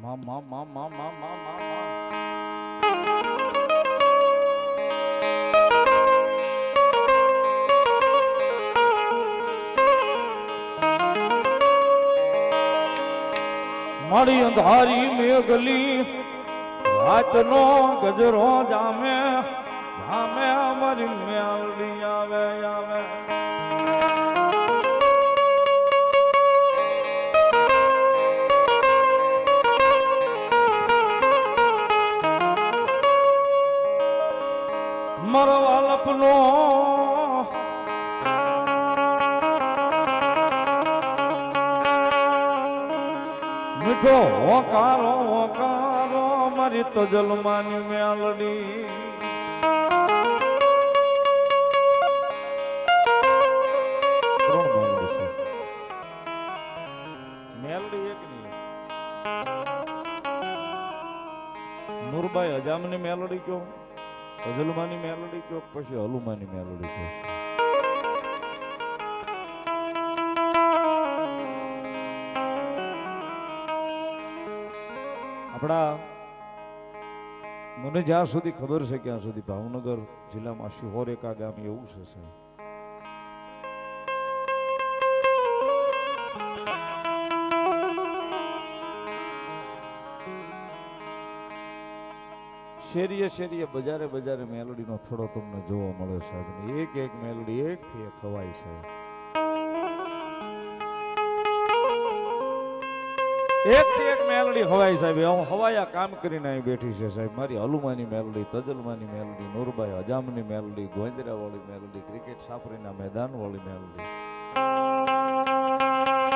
માં માં માં માં માં માં માં માં મારી અંધારી મેઘલી રાતનો ગજરો જામે જામે અમારી મેલડી આવે આવે મરવા લપનો મીઠો હોકારો હોકારો મારી તજલમાની મેલડી મેલડી એક નહીં નૂરબાઈ હજામની મેલડી કયો તજલમાની મેલડી કયો પછી હલુમાની મેલડી કયો આપણા મને જ્યાં સુધી ખબર છે ત્યાં સુધી ભાવનગર જિલ્લામાં શિહોરેકા ગામ એવું છે સાહેબ શેરીએ શેરીએ બજારે બજારે મેલોડીનો થોડો તમને જોવા મળે સાહેબ એક એક મેલોડી એક થી એક ખવાય સાહેબ એક થી એક મેલડી હવાઈ સાહેબ હું હવાયા કામ કરીને અહીં બેઠી છે સાહેબ મારી હલુમાની મેલડી તજલમાની મેલડી નૂરબાઈ હજામની મેલડી ગોંદરા વાળી મેલડી ક્રિકેટ સાપરીના મેદાન વાળી મેલડી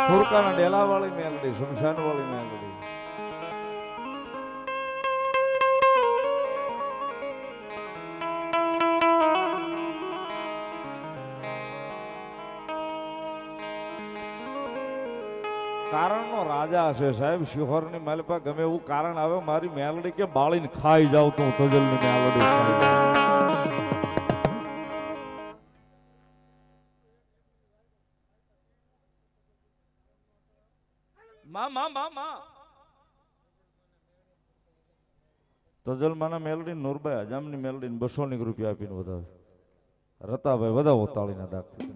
ફુરકાના ડેલા વાળી મેલડી સુમશાન વાળી મેલડી કારણનો રાજા છે સાહેબ શિહોરની માલપા ગમે એવું કારણ આવે મારી મેલડી કે બાળીને ખાઈ જાવ તો તજલની મેલડી તજલમાના મેલડી નૂરબાઈ હજામની મેલડી 200 રૂપિયા આપીને વધારે રતાભાઈ વધાવો તાળીના દાગથી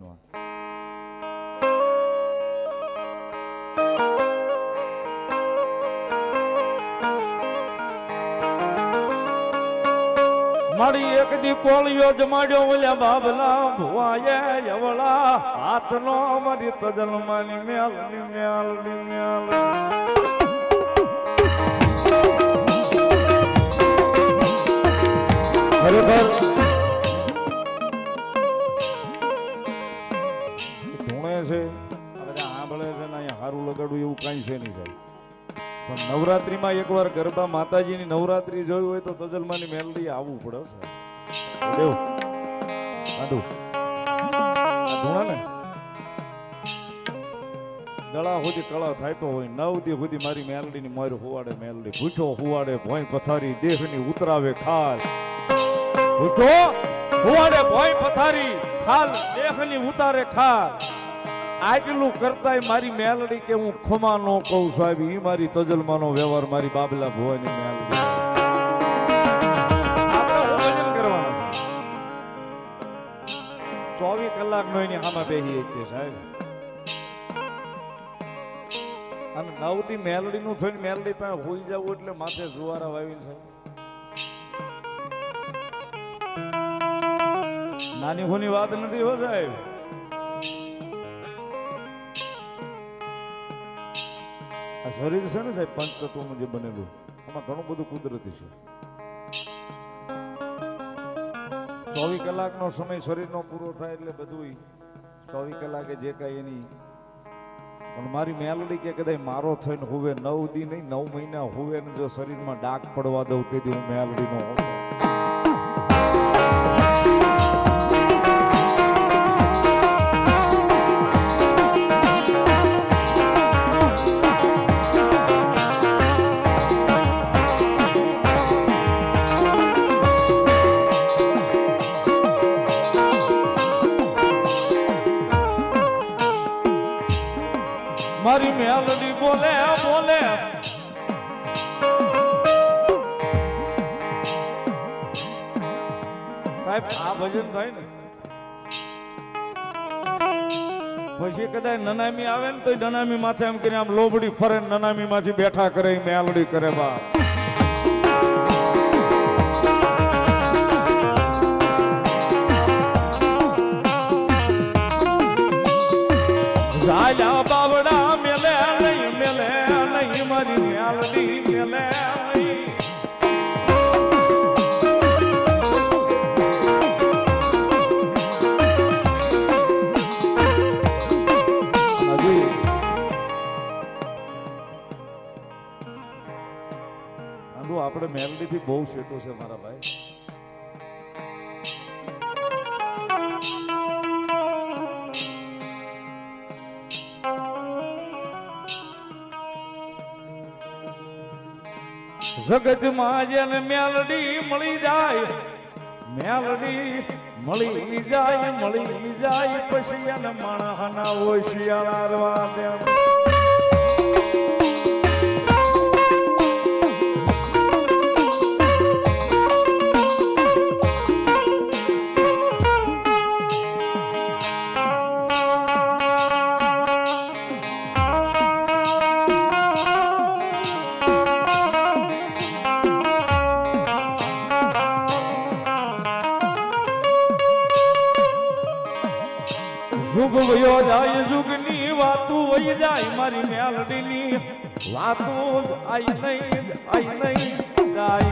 મારી એક દી કોળિયો જમાડ્યો ઓલ્યા બાબલા ભુવાએ યવળા હાથનો મારી તજલમાની મેલડી મેલડી મેલડી ખરેખર ધૂણે છે બધા આંબળે છે ને અહીંયા હારું લગાડવું એવું કાંઈ છે નહીં સાહેબ પણ નવરાત્રીમાં એકવાર ગરબા માતાજીની નવરાત્રી જોયું હોય તો તજલમાની મેલડી આવવું પડે સાહેબ ને ગળા સુધી કળા થાયતો હોય 9 દી સુધી મારી મેલડીની મોર હુવાડે મેલડી ભૂખો હુવાડે ભોય પથારી દેહની ઉતરાવે ખાલ ભૂખો હુવાડે ભોય પથારી ખાલ દેહની ઉતારે ખાલ આટલું કરતાય મારી મેલડી કે હું ખમા નો કહું સાહેબ ઈ મારી તજલમાનો વ્યવહાર મારી બાબલા ભુવાની મેલડી આપણે ભજન કરવાનું 24 કલાક નો એની સામે બેહી કે સાહેબ અને 9 દી મેલડી નું થઈને મેલડી પાસે હોઈ જવું એટલે માથે જુવારા વાવીને સાહેબ નાની હોની વાત નથી હો સાહેબ આ શરીર છે ને સાહેબ પંચતત્વનું જે બનેલું એમાં ઘણું બધું કુદરતી છે 24 કલાકનો સમય શરીરનો પૂરો થાય એટલે બધું 24 કલાકે જે કાંઈ એની પણ મારી મેલડી કે કદાચ મારો થઈને હુવે 9 દી નહીં 9 મહિના હુવે ને જો શરીરમાં ડાઘ પડવા દઉં તેથી હું મેલડીનો મારી મેલડી બોલે બોલે સાહેબ આ ભજન થાય ને પછી કદાચ નનામી આવે ને તો નનામી માથે એમ કરીને આમ લોબડી ફરે નનામી માંથી બેઠા કરે મેલડી કરે બા ઝાલ્યા બાવડા મેલે નહીં મારી મેલડી મેલે આપણે મેલડી થી બહુ શેટો છે મારા ભાઈ જગત માં જેને મેલડી મળી જાય મળી જાય પછી એને માણસના હોશિયાર દે जुग वयो जाय जुगनी वातू वही जाय मारी मेलडी नी वातू आई नहीं जाय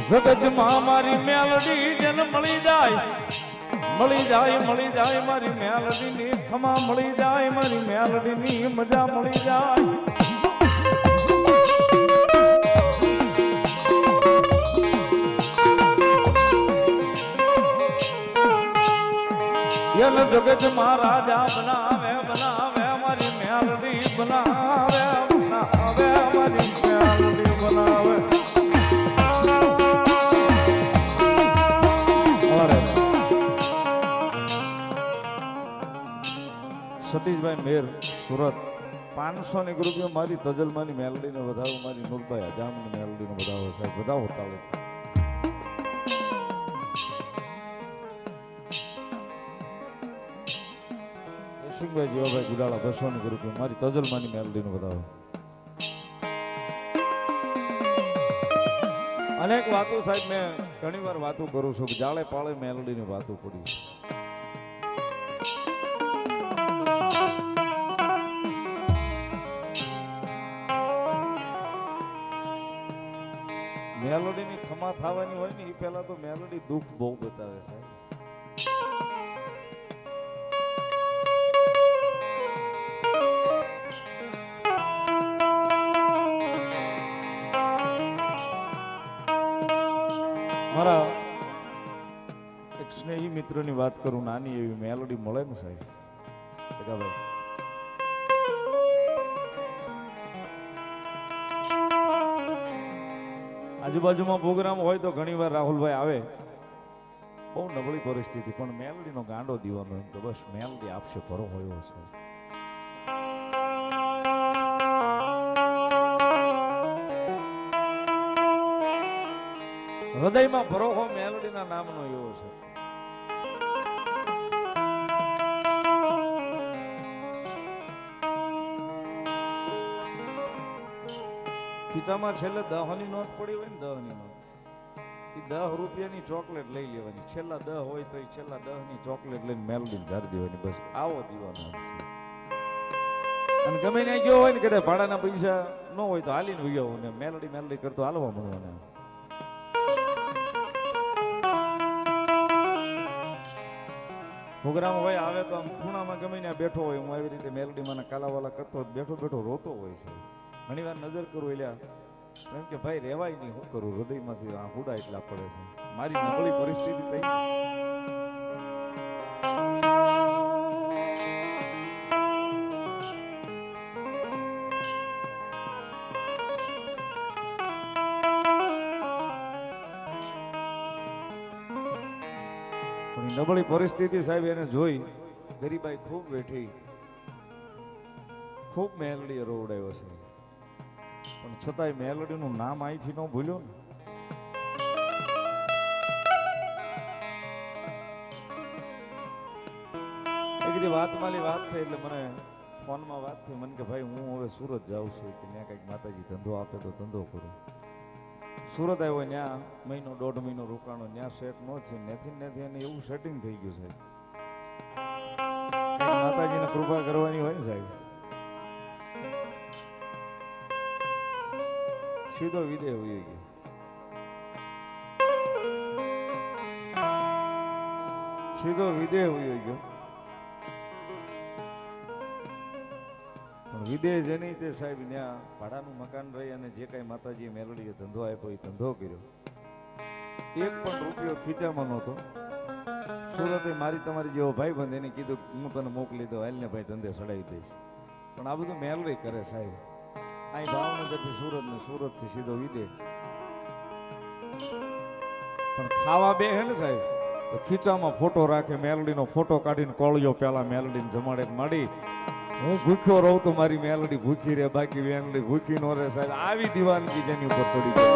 जगत में मारी मेलडी जन मળી જાય मारी मेलडी नी खमा मળી જાય मारी मेलडी नी मजा मળી જાય યન જગત માં રાજા બનાવે મારી મેલડી બનાવે મારી મેલડી બનાવે સતીશભાઈ મેર સુરત 500 રૂપિયા મારી તજલમાની મેલડીને વધાવો મારી નુરભાઈ હજામની મેલડીને વધાવો સાહેબ વધાવો તાળે યશુભાઈ જીવાભાઈ ગુડાળા 200 રૂપિયા મારી તજલમાની મેલડીને વધાવો અનેક વાતો સાહેબ મેં ઘણી વાર વાતો કરું છું જાળે પાળે મેલડીની વાતો પડી મેલોડી ની ખમા થવાની હોય ને એ પહેલા તો મેલોડી દુઃખ બહુ બતાવે છે મારા એક સ્નેહી મિત્રની વાત કરું નાની એવી મેલોડી મળે ને સાહેબ ભાઈ આજુબાજુમાં પ્રોગ્રામ હોય તો ઘણી વાર રાહુલભાઈ આવે બહુ નબળી પરિસ્થિતિ પણ મેલડીનો ગાંડો દીવાનો એમ કે બસ મેલડી આપશે ભરો હોય છે હૃદયમાં ભરોહો મેલડીના નામનો એવો છે ખીચામાં છેલ્લે 10 ની નોટ પડી હોય ને 10 ની નોટ એ 10 રૂપિયાની ચોકલેટ લઈ લેવાની છેલ્લા 10 હોય તો એ છેલ્લા 10 ની ચોકલેટ લઈને મેલડીને ધારી દેવાની બસ આવો દીવાનો અને ગમે ત્યાં ગયો હોય ને કદાચ ભાડાના પૈસા ન હોય તો હાલીને વયો ને મેલડી કરતો હાલવા મળવાના પ્રોગ્રામ હોય આવે તો આમ ખૂણામાં ગમે ત્યાં બેઠો હોય હું આવી રીતે મેલડીમાં કાલાવાલા કરતો બેઠો રોતો હોય છે ઘણી વાર નજર કરું એટલે એમ કે ભાઈ રેવાય નહીં હું કરું હૃદયમાંથી આ હુડા એટલા પડે છે મારી નબળી પરિસ્થિતિ થઈ નબળી પરિસ્થિતિ સાહેબ એને જોઈ ગરીબાઈ ખૂબ બેઠી, ખૂબ મેલડી રોવડાવ્યો છે, પણ છતાંય મેલડીનું નામ અહીંથી ન ભૂલ્યો ને. એક દી વાતમાલી વાત થઈ એટલે મને ફોનમાં વાત થઈ, મને કે ભાઈ હું હવે સુરત જાઉં છું કે ત્યાં કંઈક માતાજી ધંધો આપે તો ધંધો કરું. સુરત આવ્યો, ત્યાં મહિનો દોઢ મહિનો રોકાણો, ત્યાં સેટ ન થયું, ત્યાંથી એને એવું સેટિંગ થઈ ગયું સાહેબ. માતાજીને કૃપા કરવાની હોય ને સાહેબ. સીધો વિદેહ હોઈ ગયો. સીધો વિદેહ હોઈ ગયો. પણ વિદેહ જેની તે સાહેબ ત્યાં ભાડાનું મકાન રહી અને જે કાંઈ માતાજીએ મેલડીએ ધંધો આપ્યો એ ધંધો કર્યો. એક પણ રૂપિયો ખીચામાં નહોતો. સુરતે મારી તમારી જેવો ભાઈ બંધ એને કીધું હું તને મોકલી દઉં, હાલને ભાઈ ધંધે ચડાવી દઈશ. પણ આ બધું મેલડી કરે સાહેબ. અહીં ભાવનગરથી સુરત ને સુરતથી સીધો વિદેહ. પણ ખાવા બે હે ને સાહેબ તો ખીચામાં ફોટો રાખે, મેલડીનો ફોટો કાઢીને કોળિયો પેલા મેલડીને જમાડે માડી હું ભૂખ્યો રહું તો મારી મેલડી ભૂખી રહે, બાકી મેલડી ભૂખી નો રહે સાહેબ. આવી દીવાનગી જેની ઉપર થોડી ગઈ.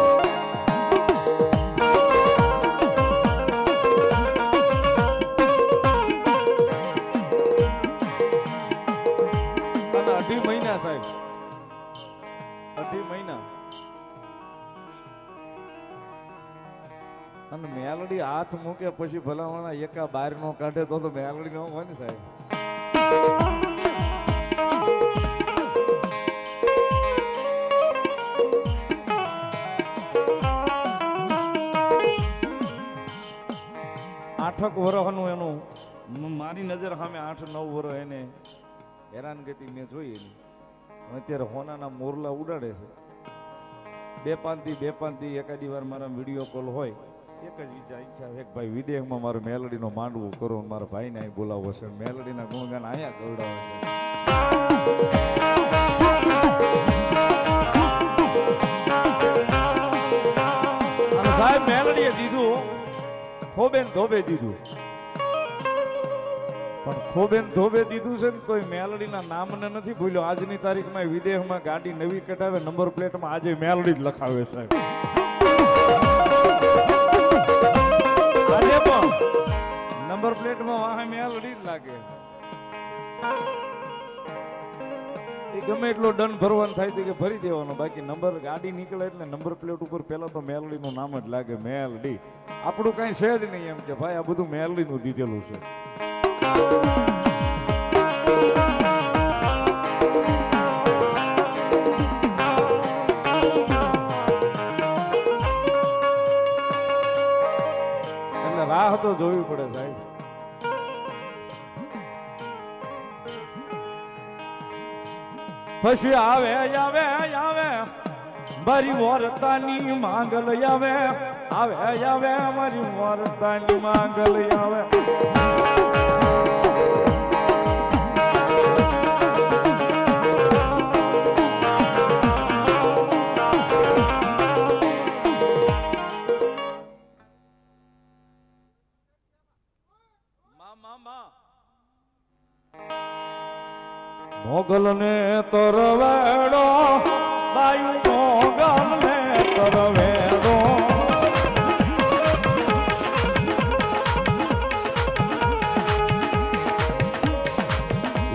અને 2.5 મહિના સાહેબ, 2.5 મહિના અને મેલડી હાથ મૂકે પછી ભલામણા એકા બહાર નો કાઢે તો મેલડી નો હોય ને સાહેબ. આઠક વર્ષનું એનું મારી નજર સામે 8-9 વર્ષ એને હેરાનગતિ મેં જોઈ એની. અત્યારે હોનાના મોરલા ઉડાડે છે. બે પાંચથી એકાદી વાર મારા વિડીયો કોલ હોય, એક જ ઈચ્છા છે કે ભાઈ વિદેશમાં મારે મેલડીનો માંડવું કરો, મારા ભાઈને અહીં બોલાવો છે, મેલડીના ગુણગાન અહીંયા ગવડાવે છે. અને સાહેબ મેલડીએ દીધું, ખોબેન ધોબે દીધું, પણ ખોબેન ધોબે દીધું છે ને તોય મેલડીના નામને નથી ભૂલ્યો. આજની તારીખમાં વિદેશમાં ગાડી નવી કઢાવે, નંબર પ્લેટમાં આજે મેલડી જ લખાવે સાહેબ. આજે પણ નંબર પ્લેટમાં વાહે મેલડી જ લાગે. એ ગમે એટલો દંડ ભરવાનો થાય કે ભરી દેવાનો, બાકી નંબર ગાડી નીકળે એટલે નંબર પ્લેટ ઉપર પેલા તો મેલડીનું નામ જ લાગે, મેલડી. આપણું કઈ છે જ નહીં એમ કે ભાઈ આ બધું મેલડીનું દીધેલું છે. એટલે રાહ તો જોવી પડે સાહેબ. પછી આવે આવે આવે મારી વરતાની માંગલ આવે, આવે આવે મારી વરતાની માંગલ આવે. મોગલ ને તરવેડો બાયુ, મોગલ ને તરવેડો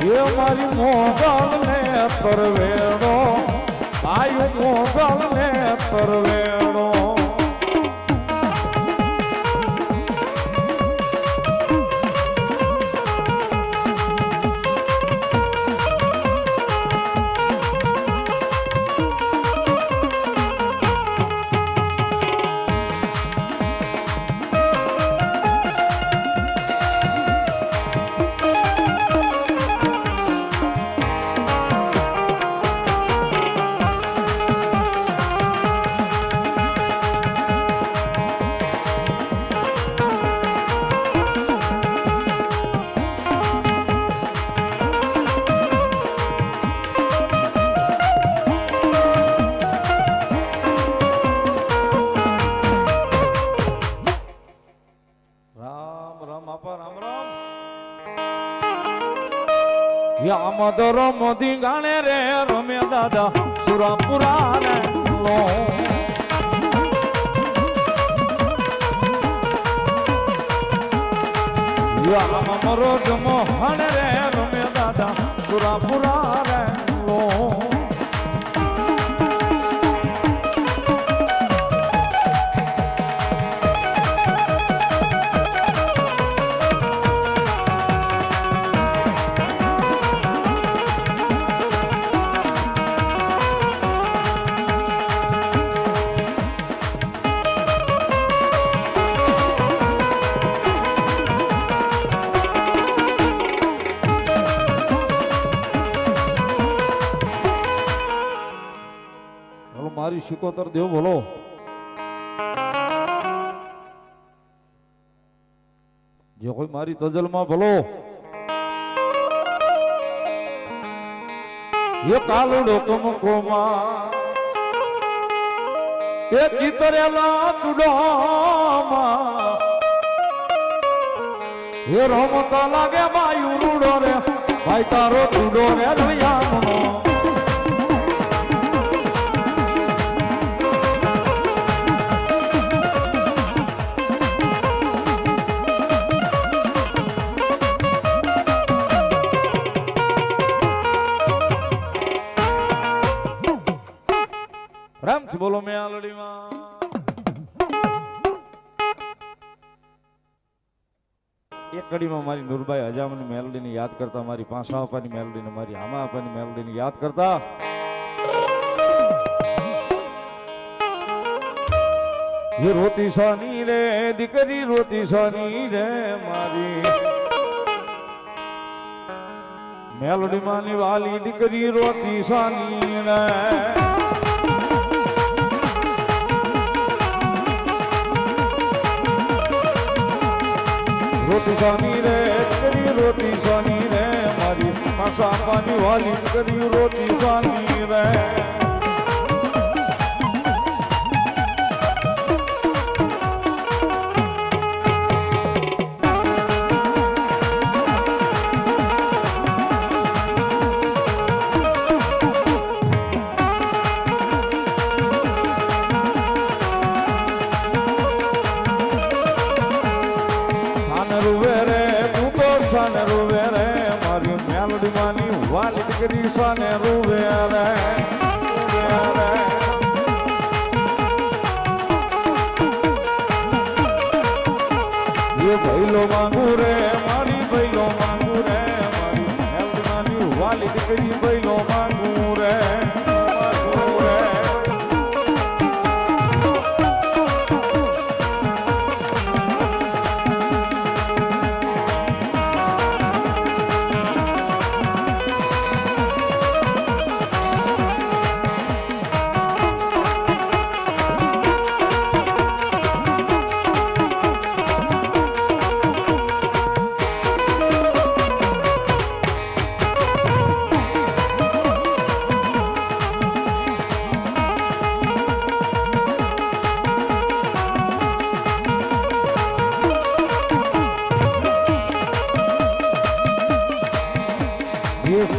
એ મારી મોગલ ને તરવેડો બાયુ, મોગલ ને તરવેડો. યામદર મોદી ગાણે રે રમે દાદા સુરાપુરા રે લો યામ મરો જમો હણ રે રમે દાદા સુરાપુરા રે લો મારી શિકોતર દેવ બોલો જે કોઈ મારી તજલમાં બોલો એ કાલુડો કમકોમાં એ ચિતરેલા ચુડોમાં એ રમતા લાગે બાયુ રૂડો રે ભાઈ તારો ચુડો રે રયામનો રામથી બોલો મેલડીમાં એક કડીમાં મારી નૂરબાઈ હજામની મેલડીને યાદ કરતા મારી પાંસા અપાની મેલડીને મારી આમા અપાની મેલડીને યાદ કરતા એ રોતી સાની રે દીકરી રોતી સાની રે મારી મેલડી માની વાલી દીકરી રોતી સાની રે રોટી સાની રે કરી રોટી સાની રે મારી માસા પાની વાલી કરી રોટી સાની રે સાને રૂવે રે મારી મેલડી માની વાલી દીકરી સાને રૂવે રે એ ભૈલો માંગુ રે મારી ભૈલો માંગુ રે મારી મેલડી માની વાલી દીકરી ભૈલો માંગુ રે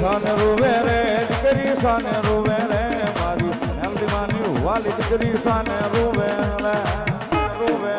સાને રૂવે રે દીકરી સાને રૂવે રે મારી મેલડી માની વાલી દીકરી સાને રૂવે રે રૂવે